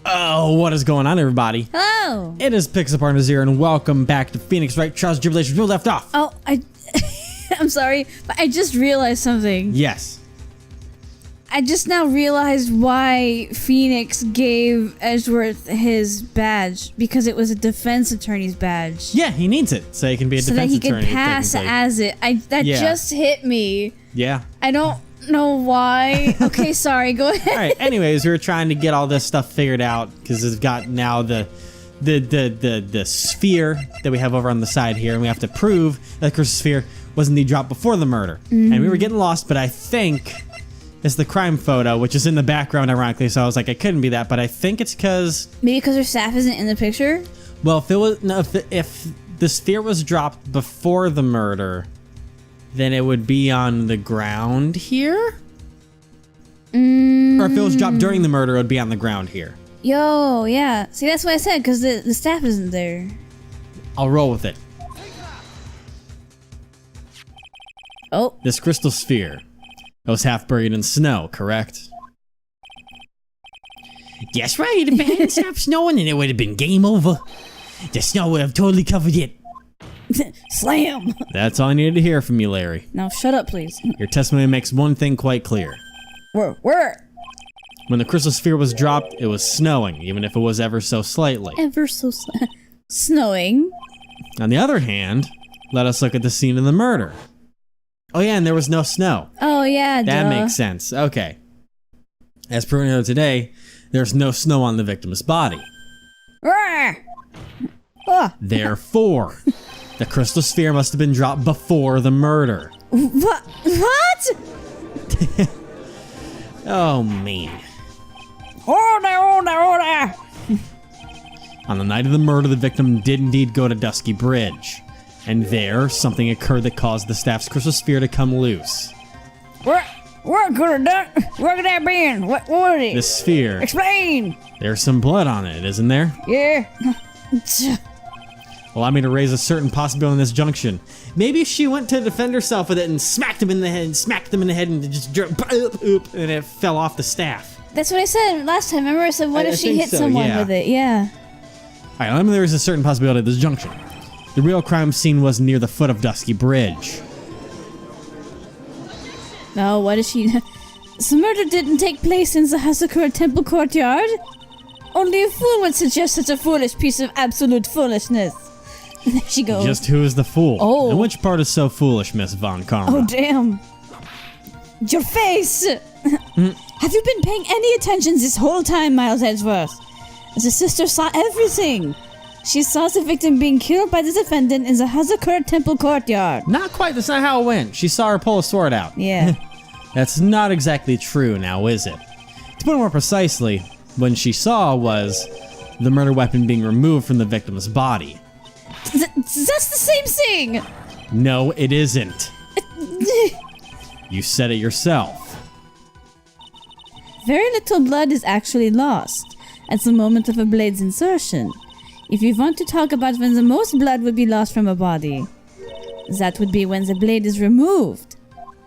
Oh, what is going on, everybody? Hello. It is Pixel here, and welcome back to Phoenix, Wright, Tribulations. We left off. Oh, I'm sorry, but I just realized something. Yes. I just now realized why Phoenix gave Edgeworth his badge, because it was a defense attorney's badge. Yeah, he needs it so he can be a defense attorney. So that he could pass as it. That just hit me. Yeah. I don't know why. Okay, sorry. Go ahead. All right. Anyways, we were trying to get all this stuff figured out because we've got now the sphere that we have over on the side here, and we have to prove that the crystal sphere was indeed dropped before the murder. And we were getting lost, but I think it's the crime photo, which is in the background, ironically. So I was like, it couldn't be that, but I think it's because maybe because her staff isn't in the picture. Well, if it was if the sphere was dropped before the murder, then it would be on the ground here. Or if it was dropped during the murder, it would be on the ground here. Yo, yeah. See, that's what I said, because the staff isn't there. I'll roll with it. Oh. This crystal sphere. It was half buried in snow, correct? Yes, right. If it hadn't stopped snowing, then it would have been game over. The snow would have totally covered it. Slam! That's all I needed to hear from you, Larry. Now shut up, please. Your testimony makes one thing quite clear. Where? When the crystal sphere was dropped, it was snowing, even if it was ever so slightly. Snowing. On the other hand, let us look at the scene of the murder. Oh yeah, and there was no snow. Oh yeah, that makes sense. Okay. As proven today, there's no snow on the victim's body. Therefore, the crystal sphere must have been dropped before the murder. What? Oh man. Order! On the night of the murder, the victim did indeed go to Dusky Bridge. And there, something occurred that caused the staff's crystal sphere to come loose. What could that been? What was it? The sphere. Explain! There's some blood on it, isn't there? Yeah. Allow me to raise a certain possibility in this junction. Maybe she went to defend herself with it and smacked him in the head, and just and it fell off the staff. That's what I said last time. Remember I said, what if she hit someone with it? Yeah. Alright, let me there is a certain possibility of this junction. The real crime scene was near the foot of Dusky Bridge. No, what is she? The murder didn't take place in the Hazakura Temple Courtyard. Only a fool would suggest such a foolish piece of absolute foolishness. There she goes. Just who is the fool? Oh. And which part is so foolish, Miss Von Karma? Oh, damn. Your face! Have you been paying any attention this whole time, Miles Edgeworth? The sister saw everything. She saw the victim being killed by the defendant in the Hazakura Temple Courtyard. Not quite. That's not how it went. She saw her pull a sword out. Yeah. That's not exactly true now, is it? To put it more precisely, what she saw was the murder weapon being removed from the victim's body. That's the same thing! No, it isn't. You said it yourself. Very little blood is actually lost at the moment of a blade's insertion. If you want to talk about when the most blood would be lost from a body, that would be when the blade is removed.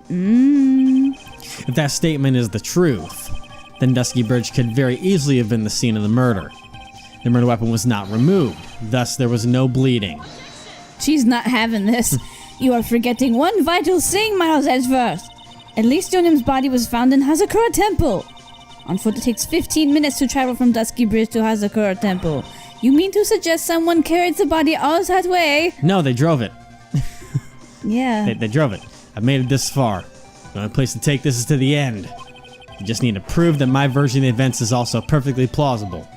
If that statement is the truth, then Dusky Bridge could very easily have been the scene of the murder. The murder weapon was not removed, thus there was no bleeding. She's not having this. You are forgetting one vital thing, Miles Edgeworth. At least Yonim's body was found in Hazakura Temple. On foot, it takes 15 minutes to travel from Dusky Bridge to Hazakura Temple. You mean to suggest someone carried the body all that way? No, they drove it. Yeah. They drove it. I've made it this far. The only place to take this is to the end. You just need to prove that my version of the events is also perfectly plausible.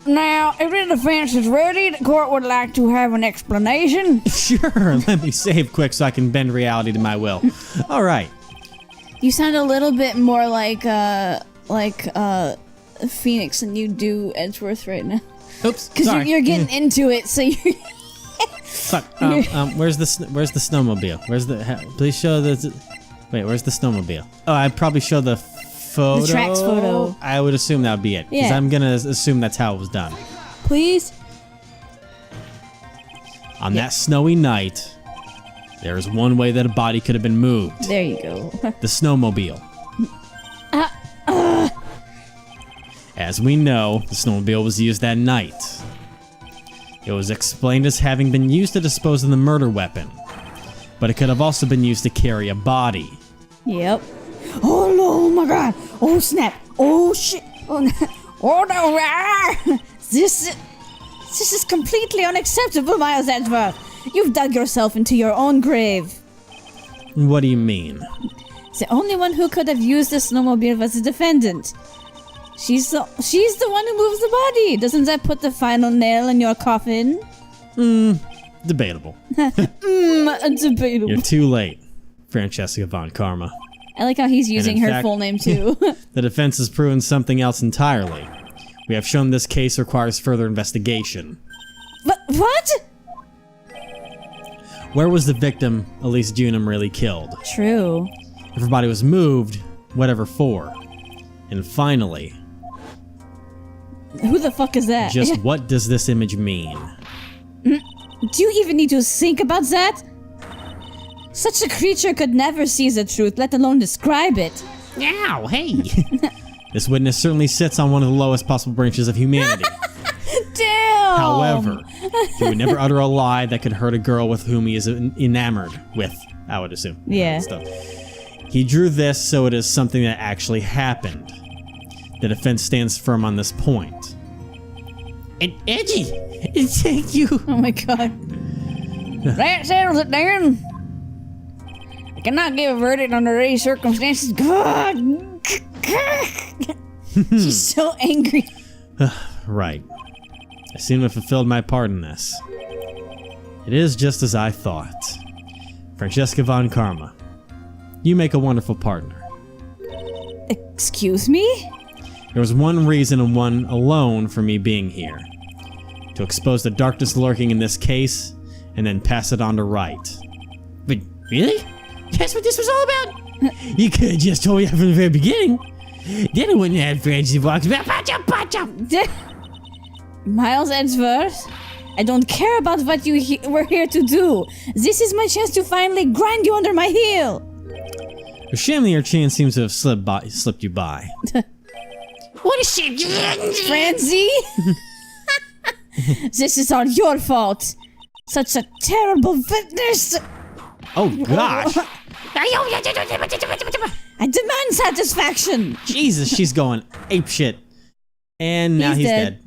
Now, if the defense is ready, the court would like to have an explanation. Sure, let me save quick so I can bend reality to my will. All right. You sound a little bit more like Phoenix than you do Edgeworth right now. Oops, because you're getting into it, so you're. Fuck. Where's the snowmobile? Where's the? Please show the. Wait, where's the snowmobile? Oh, I'd probably show the photo. The tracks photo. I would assume that would be it. Because Yeah. I'm gonna assume that's how it was done. Please. On that snowy night, there is one way that a body could have been moved. There you go. The snowmobile. As we know, the snowmobile was used that night. It was explained as having been used to dispose of the murder weapon, but it could have also been used to carry a body. Yep. Oh no, oh my god. Oh snap. Oh shit. Oh no. Oh no. Ah! This is completely unacceptable, Miles Edgeworth. You've dug yourself into your own grave. What do you mean? The only one who could have used the snowmobile was the defendant. She's the one who moves the body. Doesn't that put the final nail in your coffin? Debatable. Debatable. You're too late, Francesca von Karma. I like how he's using her fact, full name too. The defense has proven something else entirely. We have shown this case requires further investigation. What? Where was the victim, Elise Junum, really killed? True. If her body was moved, whatever for? And finally, Who the fuck is that? just what does this image mean? Do you even need to think about that? Such a creature could never see the truth, let alone describe it. Ow, hey! This witness certainly sits on one of the lowest possible branches of humanity. Damn! However, he would never utter a lie that could hurt a girl with whom he is enamored with, I would assume. Yeah. Stuff. He drew this, so it is something that actually happened. The defense stands firm on this point. And Edgy! Thank you! Oh my god. That settles it, Dan. I cannot give a verdict under these circumstances. God! She's so angry. Right. I seem to have fulfilled my part in this. It is just as I thought. Francesca von Karma, you make a wonderful partner. Excuse me? There was one reason and one alone for me being here. To expose the darkness lurking in this case, and then pass it on to Wright. But really? That's what this was all about? You could have just told me that from the very beginning. Then I wouldn't have had Francie walks back. Miles Edgeworth, I don't care about what you were here to do. This is my chance to finally grind you under my heel. A shame that your chance seems to have slipped you by. What a shame, Francie! This is all your fault. Such a terrible witness. Oh gosh! I demand satisfaction. Jesus, she's going apeshit. And now he's dead.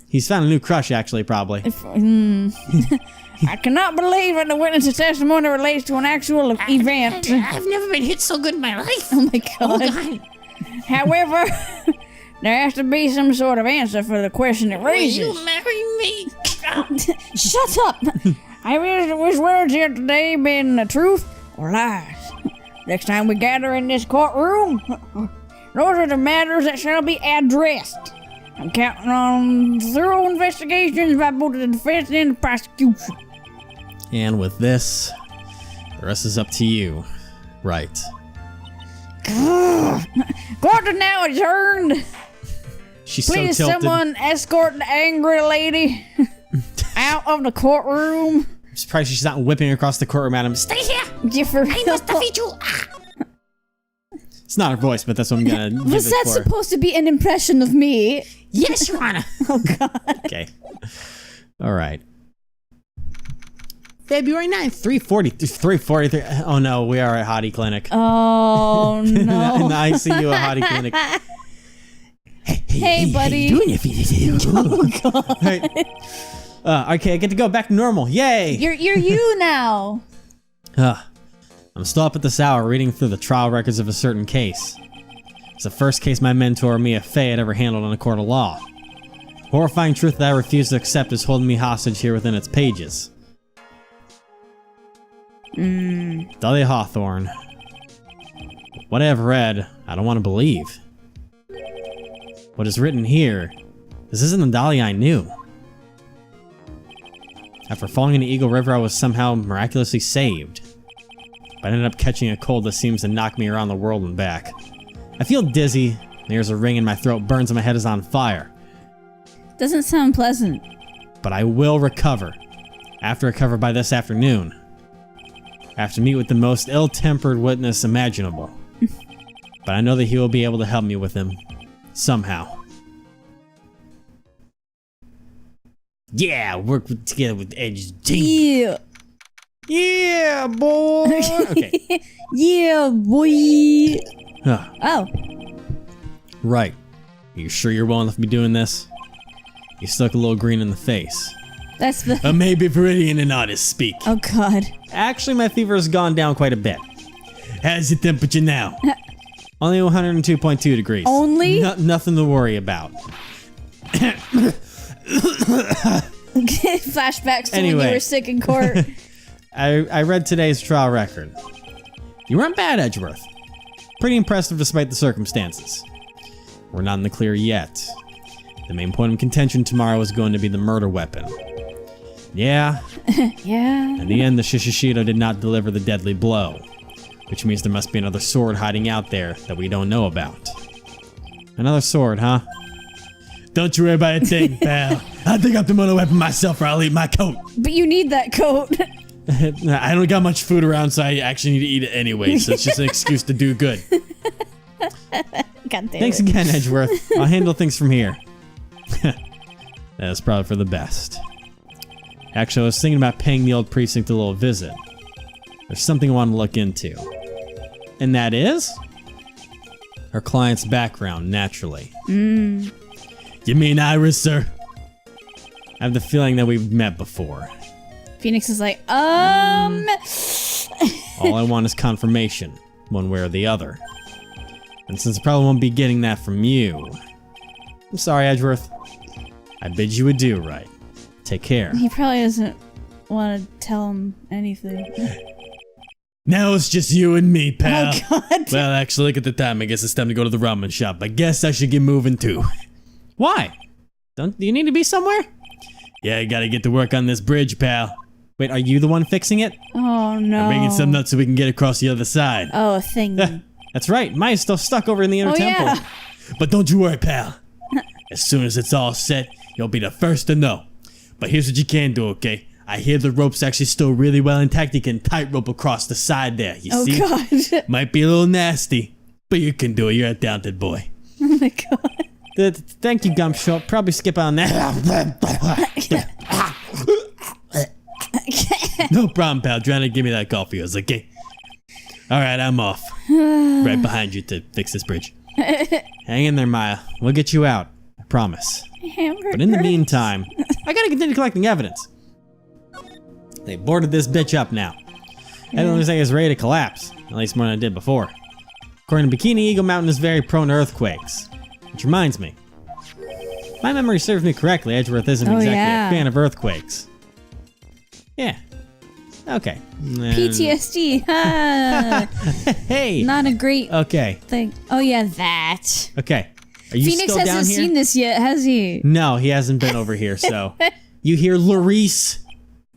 He's found a new crush, actually, probably. I cannot believe that the witness's testimony relates to an actual event. I've never been hit so good in my life. Oh my god. However, there has to be some sort of answer for the question it raises. Will you marry me? Shut up! I wish words here today been the truth or lies. Next time we gather in this courtroom, those are the matters that shall be addressed. I'm counting on thorough investigations by both the defense and the prosecution. And with this, the rest is up to you. Right. Court is now adjourned. She's Please, so tilted. someone escort the angry lady out of the courtroom. I'm surprised she's not whipping across the courtroom at him. Stay here. Yeah, for I real. must defeat you. It's not her voice, but that's what I'm gonna give Was it that for. supposed to be an impression of me? Yes, Your Honor. Oh god. Okay. All right. February 9th, 3:43. Oh no, we are at Hottie Clinic. Oh in the no. ICU at Hottie Clinic. Hey, buddy. Oh, God. Right. Okay, I get to go back to normal. Yay! You're you now. I'm still up at this hour reading through the trial records of a certain case. It's the first case my mentor, Mia Fey, had ever handled in a court of law. Horrifying truth that I refuse to accept is holding me hostage here within its pages. Dahlia Hawthorne. What I have read, I don't want to believe. What is written here, this isn't the Dahlia I knew. After falling into Eagle River, I was somehow miraculously saved. But I ended up catching a cold that seems to knock me around the world and back. I feel dizzy, there's a ring in my throat, burns and my head is on fire. Doesn't sound pleasant. But I will recover. After recover by this afternoon. I have to meet with the most ill-tempered witness imaginable. But I know that he will be able to help me with him. Somehow. Yeah, work together with Edge's team. Yeah. Yeah, boy. Okay. Yeah, boy. Huh. Oh. Right. Are you sure you're well enough to be doing this? You still look a little green in the face. That's the... Maybe Viridian and artist speak. Oh, God. Actually, my fever has gone down quite a bit. How's the temperature now? Only 102.2 degrees. Only? Nothing to worry about. Flashbacks to when Anyway. you were sick in court. I read today's trial record. You weren't bad, Edgeworth. Pretty impressive despite the circumstances. We're not in the clear yet. The main point of contention tomorrow is going to be the murder weapon. Yeah, Yeah. in the end the Shishishito did not deliver the deadly blow, which means there must be another sword hiding out there that we don't know about. Another sword, huh? Don't you worry about a thing, pal. I'll dig up the murder weapon myself or I'll eat my coat. But you need that coat. I don't got much food around, so I actually need to eat it anyway, so it's just an excuse to do good. God damn Thanks it. again, Edgeworth. I'll handle things from here. That's probably for the best. Actually, I was thinking about paying the old precinct a little visit. There's something I want to look into. And that is? Her client's background, naturally. You mean Iris, sir? I have the feeling that we've met before. Phoenix is like, All I want is confirmation, one way or the other. And since I probably won't be getting that from you, I'm sorry, Edgeworth. I bid you adieu, Wright. Take care. He probably doesn't want to tell him anything. Now it's just you and me, pal. Oh, God. Well, actually, look at the time. I guess it's time to go to the ramen shop. I guess I should get moving too. Why? Do you need to be somewhere? Yeah, I gotta get to work on this bridge, pal. Wait, are you the one fixing it? Oh, no. I'm bringing some nuts so we can get across the other side. Oh, a thing. That's right. Maya's still stuck over in the inner temple. Yeah. But don't you worry, pal. As soon as it's all set, you'll be the first to know. But here's what you can do, okay? I hear the rope's actually still really well intact. You can tightrope across the side there, you Oh, see? God. Might be a little nasty, but you can do it. You're a talented boy. Oh, my God. Thank you, Gumshoe. Probably skip on that. No problem, pal. Trying to give me that coffee. I was okay. All right, I'm off. Right behind you to fix this bridge. Hang in there, Maya. We'll get you out. I promise. But in the meantime, I gotta continue collecting evidence. They boarded this bitch up now. Everything looks like it's ready to collapse. At least more than I did before. According to Bikini, Eagle Mountain is very prone to earthquakes. Which reminds me. If my memory serves me correctly, Edgeworth isn't exactly a fan of earthquakes. Yeah. Okay. PTSD. Ah, Hey! not a great Okay. thing. Oh, yeah, that. Okay. Are you Phoenix still down hasn't here? seen this yet, has he? No, he hasn't been over here, so. You hear Larice?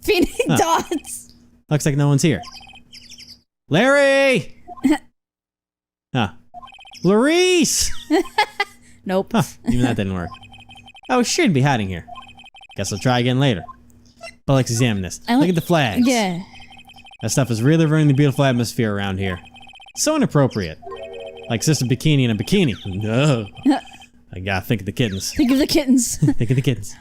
Phoenix dots. Looks like no one's here. Larry! Huh. Larice! Nope. Huh, even that didn't work. Oh, she'd be hiding here. Guess I'll try again later. But let's examine this. Look at the flags. Yeah. That stuff is really ruining the beautiful atmosphere around here. So inappropriate. Like Sister Bikini in a bikini. No. I gotta think of the kittens. Think of the kittens. Think of the kittens.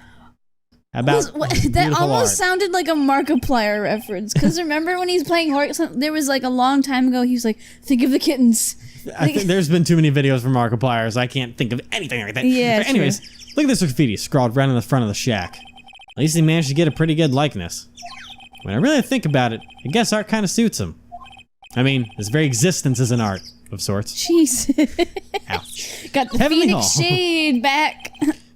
How about that beautiful almost art? sounded like a Markiplier reference. Because remember when he's playing horse, there was like a long time ago, he was like, think of the kittens. I think there's been too many videos from Markipliers. I can't think of anything like that. Yeah, But anyways, look at this graffiti scrawled right on the front of the shack. At least he managed to get a pretty good likeness. When I really think about it, I guess art kind of suits him. I mean, his very existence is an art of sorts. Jeez. Ouch. Got the Heavenly Phoenix Hall. shade back.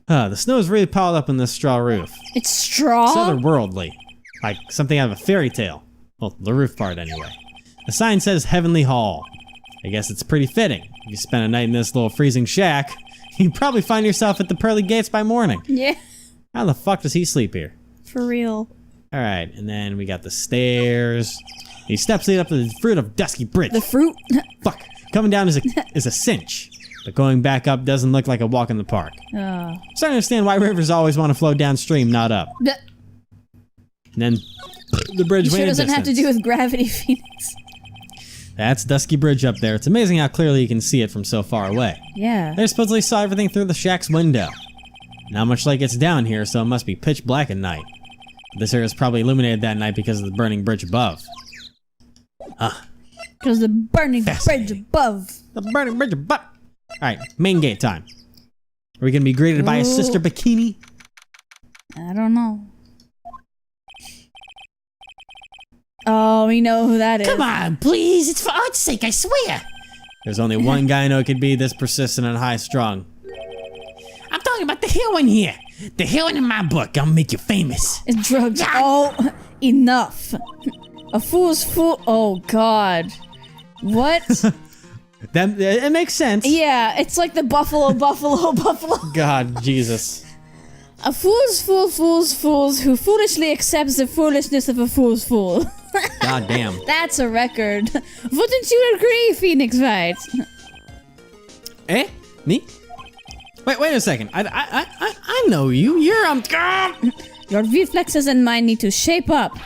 The snow is really piled up on this straw roof. It's straw? It's otherworldly. Like something out of a fairy tale. Well, the roof part anyway. The sign says Heavenly Hall. I guess it's pretty fitting. If you spend a night in this little freezing shack, you'd probably find yourself at the pearly gates by morning. Yeah, How the fuck does he sleep here? for real. Alright, and then we got the stairs. These steps lead up to the fruit of Dusky Bridge. The fruit? Fuck. Coming down is a cinch. But going back up doesn't look like a walk in the park. Oh. I'm starting to understand why rivers always want to flow downstream, not up. Bleh. And then the bridge You way sure in doesn't have to distance. do with gravity, Phoenix. That's Dusky Bridge up there. It's amazing how clearly you can see it from so far away. Yeah. They supposedly saw everything through the shack's window. Not much light gets down here, so it must be pitch black at night. This area is probably illuminated that night because of the burning bridge above. Because the burning bridge Fascinating. above. The burning bridge above. Alright, main gate time. Are we gonna be greeted by a sister bikini? I don't know. Oh, we know who that is. Come on, please. It's for art's sake, I swear. There's only one guy I know who could be this persistent and high strung. I'm talking about the heroine here. The heroine in my book. I'll make you famous. It's drugs. Oh, enough. A fool's fool. Oh, God. What? That it makes sense. Yeah, it's like the buffalo. God, Jesus. A fool's fools who foolishly accepts the foolishness of a fool's fool. God damn. That's a record. Wouldn't you agree, Phoenix Wright? Eh? Me? Wait a second. I know you. You're Your reflexes and mine need to shape up.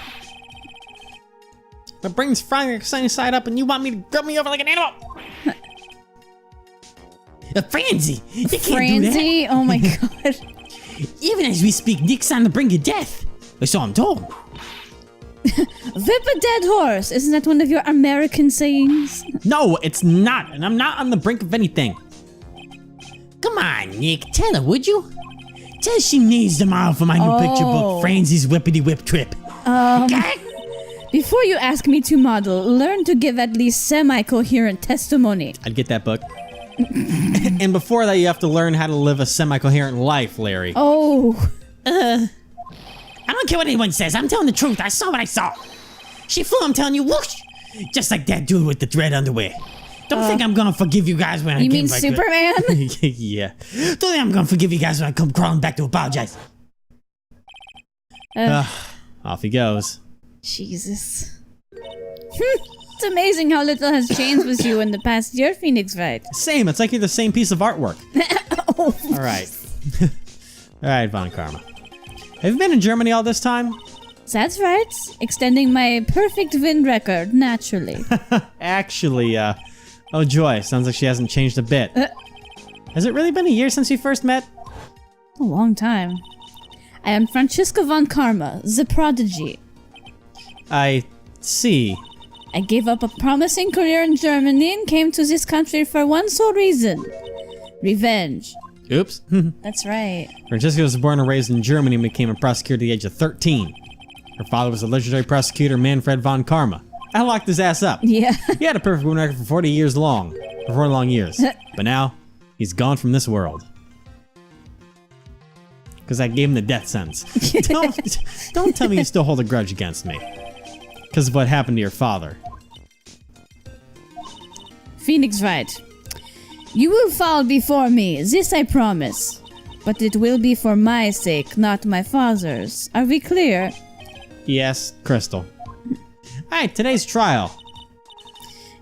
My brain's frying sunny side up, and you want me to grub me over like an animal? Franzi, you can't do Franzi? Oh my God. that. Even as we speak, Nick's on the brink of death. Or so I'm told. Whip a dead horse. Isn't that one of your American sayings? No, it's not, and I'm not on the brink of anything. Come on, Nick. Tell her, would you? Tell her she needs tomorrow for my new picture book, Franzi's Whippity Whip Trip. Okay? Before you ask me to model, learn to give at least semi-coherent testimony. I'd get that book. And before that, you have to learn how to live a semi-coherent life, Larry. Oh. I don't care what anyone says. I'm telling the truth. I saw what I saw. She flew, I'm telling you, whoosh! Just like that dude with the red underwear. Don't think I'm gonna forgive you guys when I You get mean back Superman? Yeah. Don't think I'm gonna forgive you guys when I come crawling back to apologize. Off he goes. Jesus. It's amazing how little has changed with you in the past year, Phoenix Wright. Same. It's like you're the same piece of artwork. Oh. All right. All right, Von Karma. Have you been in Germany all this time? That's right. Extending my perfect win record, naturally. Actually, oh joy, sounds like she hasn't changed a bit. Has it really been a year since we first met? A long time. I am Francisca von Karma, the prodigy. I see. I gave up a promising career in Germany and came to this country for one sole reason. Revenge. Oops. That's right. Francesca was born and raised in Germany and became a prosecutor at the age of 13. Her father was a legendary prosecutor, Manfred von Karma. I locked his ass up. Yeah. He had a perfect win record for 40 long years. But now, he's gone from this world. Because I gave him the death sentence. Don't tell me you still hold a grudge against me. Because of what happened to your father. Phoenix Wright. You will fall before me, this I promise. But it will be for my sake, not my father's. Are we clear? Yes, Crystal. Alright, today's trial.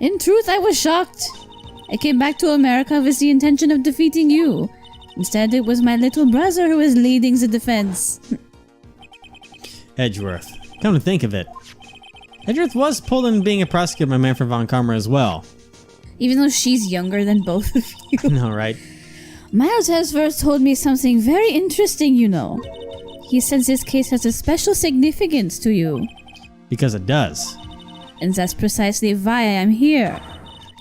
In truth, I was shocked. I came back to America with the intention of defeating you. Instead, it was my little brother who was leading the defense. Edgeworth. Come to think of it. Edgeworth was pulled in being a prosecutor by Manfred von Karma as well. Even though she's younger than both of you. No, right? Miles Edgeworth told me something very interesting, you know. He says this case has a special significance to you. Because it does. And that's precisely why I am here.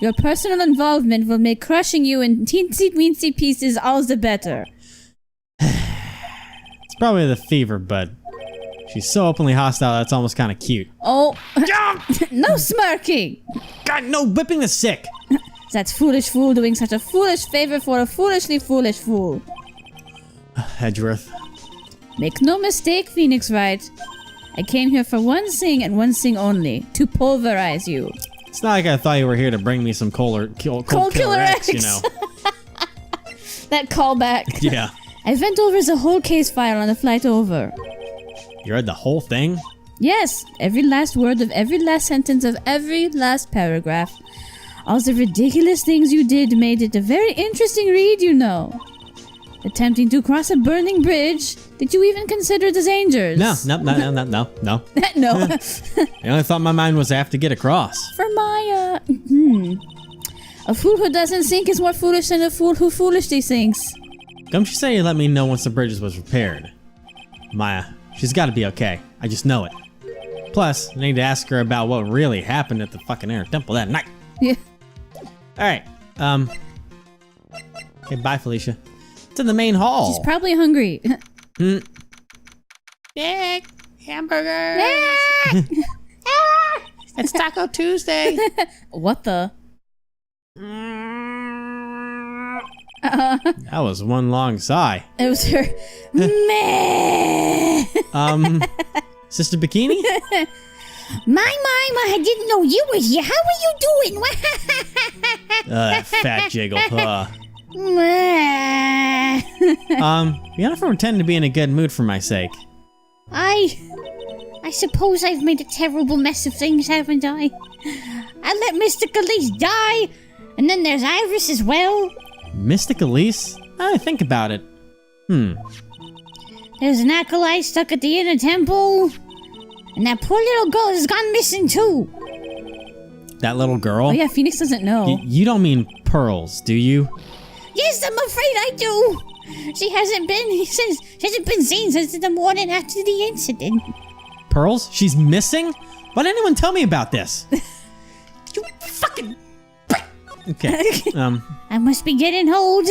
Your personal involvement will make crushing you in teensy-weensy pieces all the better. It's probably the fever, but she's so openly hostile that's almost kind of cute. Oh, no smirking! God, no whipping the sick! That foolish fool doing such a foolish favor for a foolishly foolish fool. Edgeworth. Make no mistake, Phoenix Wright. I came here for one thing and one thing only, to pulverize you. It's not like I thought you were here to bring me some cold killer X, you know. That callback. Yeah. I went over the whole case file on the flight over. You read the whole thing? Yes, every last word of every last sentence of every last paragraph. All the ridiculous things you did made it a very interesting read, you know. Attempting to cross a burning bridge. Did you even consider the dangers? No. No. The only thought in my mind was I have to get across. For my, A fool who doesn't think is more foolish than a fool who foolishly thinks. Gumshoe said he'd let me know once the bridge was repaired. Maya, she's gotta be okay. I just know it. Plus, I need to ask her about what really happened at the fucking Inner Temple that night. Yeah. Alright, okay, bye, Felicia. To the main hall. She's probably hungry. Nick, hamburgers. It's Taco Tuesday. What the? That was one long sigh. It was her. Meh. Sister Bikini? My, I didn't know you was here. How are you doing? That fat jiggle. Meh. You gotta pretend to be in a good mood for my sake. I suppose I've made a terrible mess of things, haven't I? I let Mystic Elise die, and then there's Iris as well. Mystic Elise? I think about it. There's an acolyte stuck at the Inner Temple, and that poor little girl has gone missing too. That little girl? Oh yeah, Phoenix doesn't know. You don't mean Pearls, do you? Yes, I'm afraid I do. She hasn't been seen since the morning after the incident. Pearls? She's missing? Why didn't anyone tell me about this? You fucking... Okay, I must be getting old.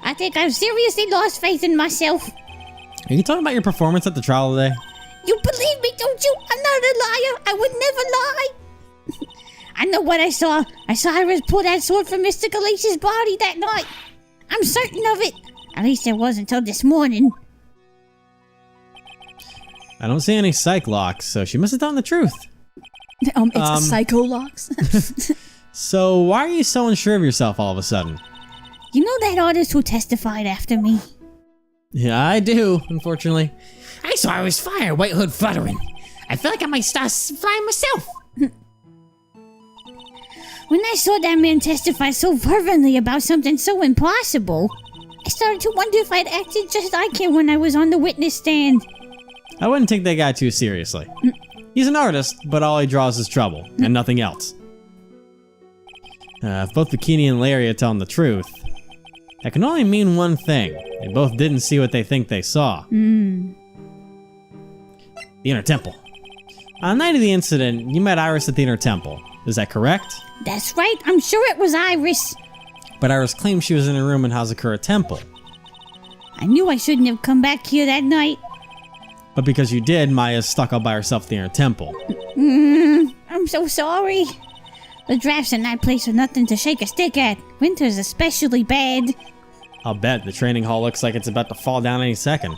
I think I've seriously lost faith in myself. Are you talking about your performance at the trial today? You believe me, don't you? I'm not a liar. I would never lie. I know what I saw. I saw Iris pull that sword from Mystic Elise's body that night. I'm certain of it. At least it was until this morning. I don't see any psych locks, so she must have done the truth. It's psycho locks. So why are you so unsure of yourself all of a sudden? You know that artist who testified after me? Yeah, I do, unfortunately. I saw Iris fire, White Hood fluttering. I feel like I might start flying myself. When I saw that man testify so fervently about something so impossible, I started to wonder if I'd acted just like him when I was on the witness stand. I wouldn't take that guy too seriously. He's an artist, but all he draws is trouble, and nothing else. If both Bikini and Larry are telling the truth, that can only mean one thing. They both didn't see what they think they saw. The Inner Temple. On the night of the incident, you met Iris at the Inner Temple. Is that correct? That's right, I'm sure it was Iris. But Iris claimed she was in a room in Hazakura Temple. I knew I shouldn't have come back here that night. But because you did, Maya's stuck all by herself at the Inner Temple. I'm so sorry. The drafts in that place are nothing to shake a stick at. Winter's especially bad. I'll bet the training hall looks like it's about to fall down any second.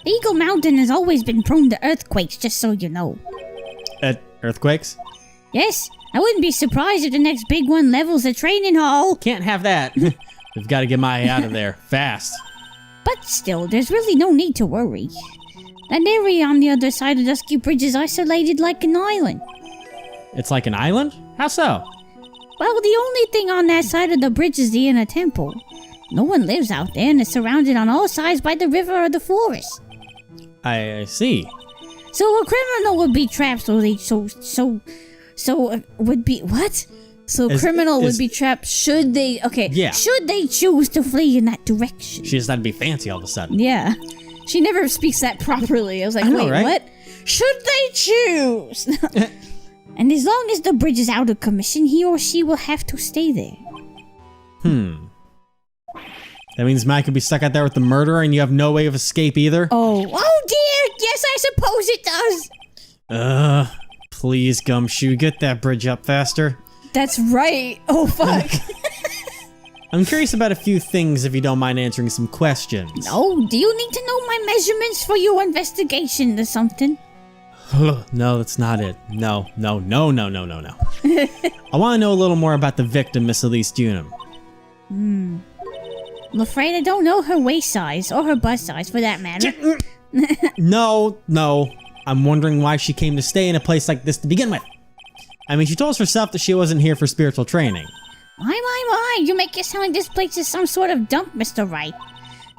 Eagle Mountain has always been prone to earthquakes, just so you know. Earthquakes? Yes, I wouldn't be surprised if the next big one levels the training hall. Can't have that. We've got to get Maya out of there, fast. But still, there's really no need to worry. That area on the other side of Dusky Bridge is isolated like an island. It's like an island? How so? Well, the only thing on that side of the bridge is the Inner Temple. No one lives out there and is surrounded on all sides by the river or the forest. I see. So a criminal would be trapped would be what? So criminal would be trapped should they should they choose to flee in that direction. She just had to be fancy all of a sudden. Yeah. She never speaks that properly. I was like, wait, right? what? Should they choose? And as long as the bridge is out of commission, he or she will have to stay there. That means Maya could be stuck out there with the murderer and you have no way of escape either? Oh dear! Yes, I suppose it does! Please, Gumshoe, get that bridge up faster. That's right. Oh, fuck. I'm curious about a few things if you don't mind answering some questions. Oh, do you need to know my measurements for your investigation or something? No, that's not it. No. I want to know a little more about the victim, Miss Elise Dunham. I'm afraid I don't know her waist size, or her bust size for that matter. No. I'm wondering why she came to stay in a place like this to begin with. I mean, she told us herself that she wasn't here for spiritual training. My, you make it sound like this place is some sort of dump, Mr. Wright.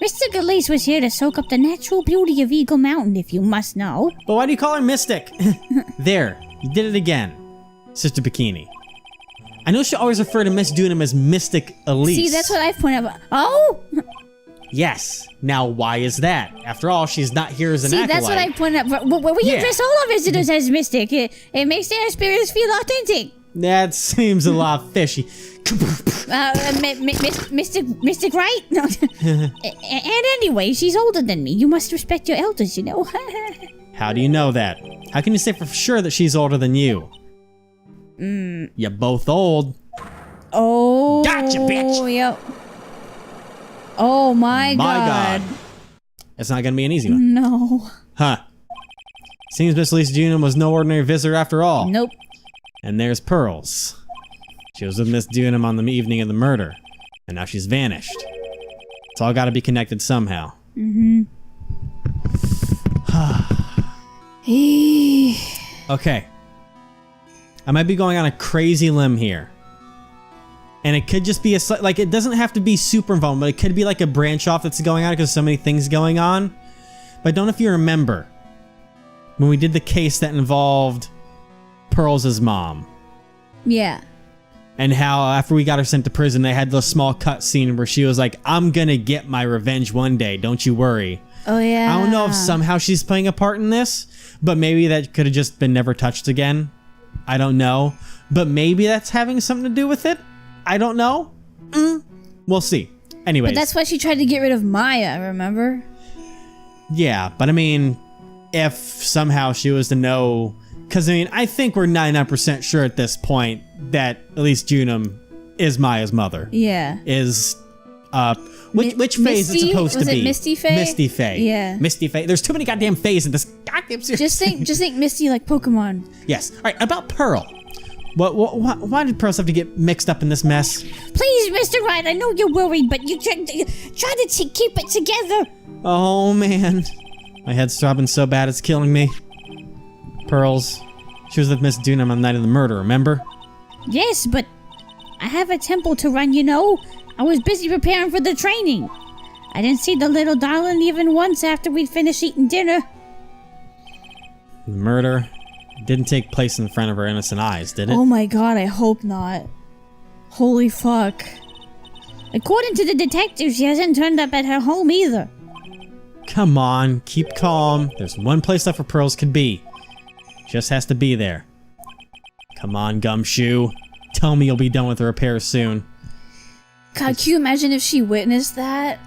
Mr. Elise was here to soak up the natural beauty of Eagle Mountain, if you must know. But why do you call her Mystic? There, you did it again, Sister Bikini. I know she always referred to Miss Dunham as Mystic Elise. See, that's what I've pointed out. Oh! Yes. Now, why is that? After all, she's not here as an acolyte. that's what I pointed out. Well, we address all our visitors as mystic. It makes their experience feel authentic. That seems a lot fishy. Mystic Wright? No. And anyway, she's older than me. You must respect your elders, you know. How do you know that? How can you say for sure that she's older than you? You're both old. Oh. Gotcha, bitch. Yep. Oh my god. It's not gonna be an easy one. No. Huh. Seems Miss Lisa Dunham was no ordinary visitor after all. Nope. And there's Pearls. She was with Miss Dunham on the evening of the murder, and now she's vanished. It's all gotta be connected somehow. Okay. I might be going on a crazy limb here. And it could just be like, it doesn't have to be super involved, but it could be like a branch off that's going on because so many things going on. But I don't know if you remember when we did the case that involved Pearls' mom. Yeah. And how after we got her sent to prison, they had the small cut scene where she was like, I'm gonna get my revenge one day, don't you worry. Oh yeah. I don't know if somehow she's playing a part in this, but maybe that could have just been never touched again. I don't know. But maybe that's having something to do with it. I don't know. We'll see. Anyways. But that's why she tried to get rid of Maya, remember? Yeah, but I mean, if somehow she was to know... Because, I mean, I think we're 99% sure at this point that at least Junum is Maya's mother. Yeah. Is... Which phase is it supposed to be? Was it Misty Fae? Misty Fae. Yeah. Misty Fae. There's too many goddamn Faes in this goddamn series. Just think Misty like Pokemon. Yes. All right, about Pearl. Why did Pearl have to get mixed up in this mess? Please, Mr. Wright, I know you're worried, but you try to keep it together. Oh, man. My head's throbbing so bad it's killing me. Pearls. She was with Miss Dunham on the night of the murder, remember? Yes, but I have a temple to run, you know. I was busy preparing for the training. I didn't see the little darling even once after we finished eating dinner. The murder didn't take place in front of her innocent eyes, did it? Oh my god, I hope not. Holy fuck. According to the detective, she hasn't turned up at her home either. Come on, keep calm. There's one place left where Pearls could be. Just has to be there. Come on, Gumshoe. Tell me you'll be done with the repairs soon. God, can you imagine if she witnessed that?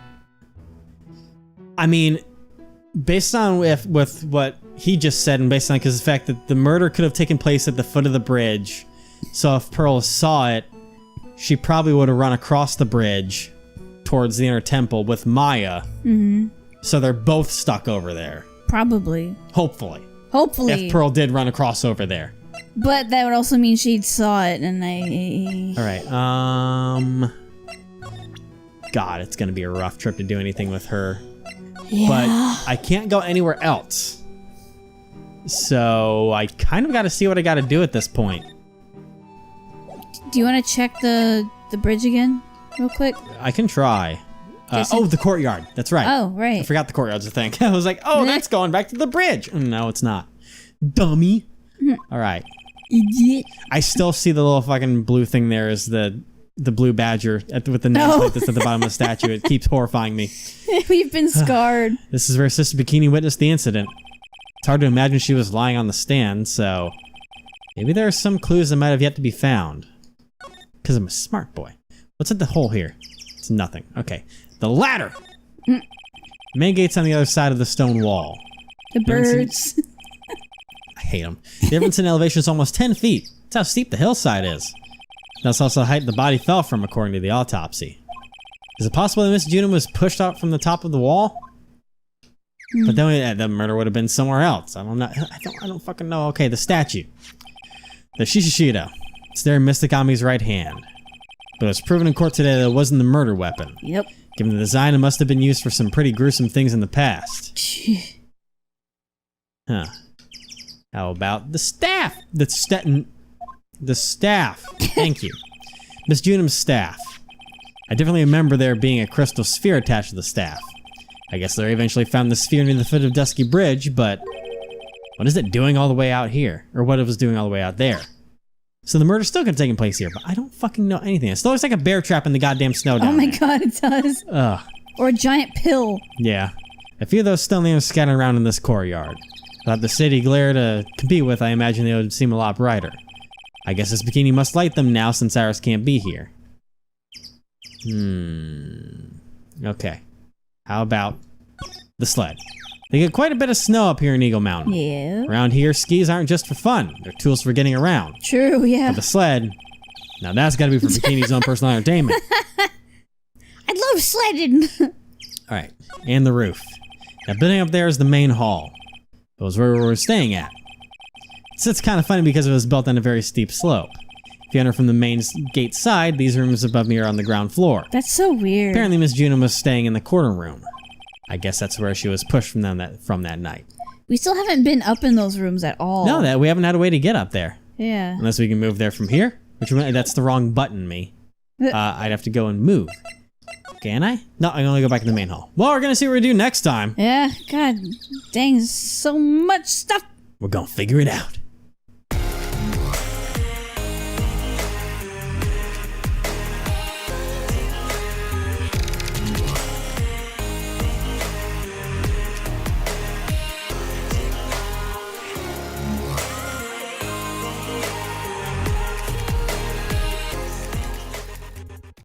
I mean, based on with what he just said, and based on the fact that the murder could have taken place at the foot of the bridge, so if Pearl saw it, she probably would have run across the bridge towards the inner temple with Maya. Mm-hmm. So they're both stuck over there. Probably. Hopefully. Hopefully. If Pearl did run across over there. But that would also mean she'd saw it, and I... Alright, God, it's gonna be a rough trip to do anything with her. Yeah. But I can't go anywhere else. So I kind of gotta see what I gotta do at this point. Do you want to check the bridge again, real quick? I can try. Oh, the courtyard. That's right. Oh, right. I forgot the courtyard's a thing. I was like, oh, that's going back to the bridge. No, it's not. Dummy. All right. Idiot. I still see the little fucking blue thing there is the blue badger with the nameplate that's at the bottom of the statue. It keeps horrifying me. We've been scarred. This is where Sister Bikini witnessed the incident. It's hard to imagine she was lying on the stand, so maybe there are some clues that might have yet to be found. Because I'm a smart boy. What's at the hole here? It's nothing. Okay. The ladder! Main gate's on the other side of the stone wall. The birds. I hate them. The difference in elevation is almost 10 feet. That's how steep the hillside is. That's also the height the body fell from, according to the autopsy. Is it possible that Miss Junum was pushed out from the top of the wall? But then the murder would have been somewhere else. I don't know. I don't fucking know. Okay, the statue. The Shishishida. It's there in Mystic-Ami's right hand. But it was proven in court today that it wasn't the murder weapon. Yep. Given the design, it must have been used for some pretty gruesome things in the past. Huh. How about the staff? The staff. Thank you. Miss Junum's staff. I definitely remember there being a crystal sphere attached to the staff. I guess they eventually found the sphere near the foot of Dusky Bridge, but what is it doing all the way out here? Or what it was doing all the way out there? So the murder still could have taken place here, but I don't fucking know anything. It still looks like a bear trap in the goddamn snow down Oh my there. god, it does. Ugh. Or a giant pill. Yeah. A few of those stone lamps scattered around in this courtyard. Without the city glare to compete with, I imagine they would seem a lot brighter. I guess this bikini must light them now since Iris can't be here. Okay. How about the sled? They get quite a bit of snow up here in Eagle Mountain. Yeah. Around here, skis aren't just for fun. They're tools for getting around. True, yeah. But the sled, now that's got to be for Bikini's own personal entertainment. I love sledding. All right, and the roof. That building up there is the main hall. It was where we were staying at. It's kind of funny because it was built on a very steep slope. If you enter from the main gate side, these rooms above me are on the ground floor. That's so weird. Apparently, Miss Juno was staying in the corner room. I guess that's where she was pushed from that night. We still haven't been up in those rooms at all. No, that we haven't had a way to get up there. Yeah. Unless we can move there from here. That's the wrong button, me. I'd have to go and move. Can I? No, I can only go back to the main hall. Well, we're gonna see what we do next time. Yeah, god dang, so much stuff. We're gonna figure it out.